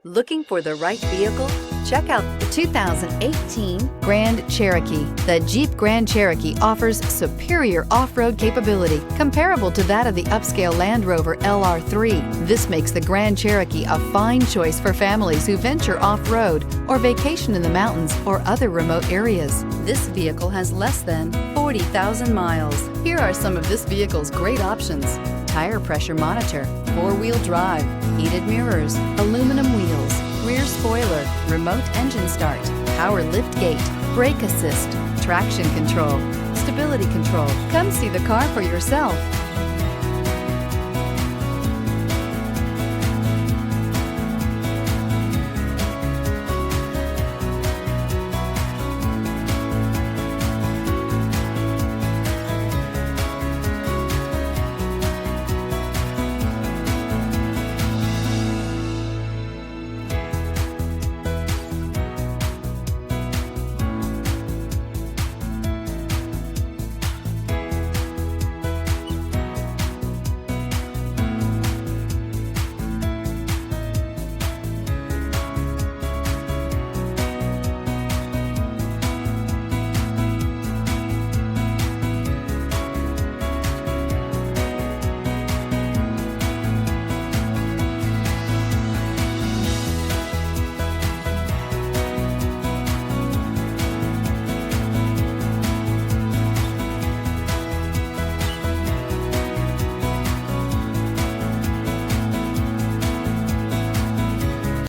Looking for the right vehicle? Check out the 2018 Grand Cherokee. The Jeep Grand Cherokee offers superior off-road capability comparable to that of the upscale Land Rover LR3. This makes the Grand Cherokee a fine choice for families who venture off-road or vacation in the mountains or other remote areas. This vehicle has less than 40,000 miles. Here are some of this vehicle's great options: tire pressure monitor, four-wheel drive, heated mirrors, aluminum wheels, rear spoiler, remote engine start, power liftgate, brake assist, traction control, stability control. Come see the car for yourself.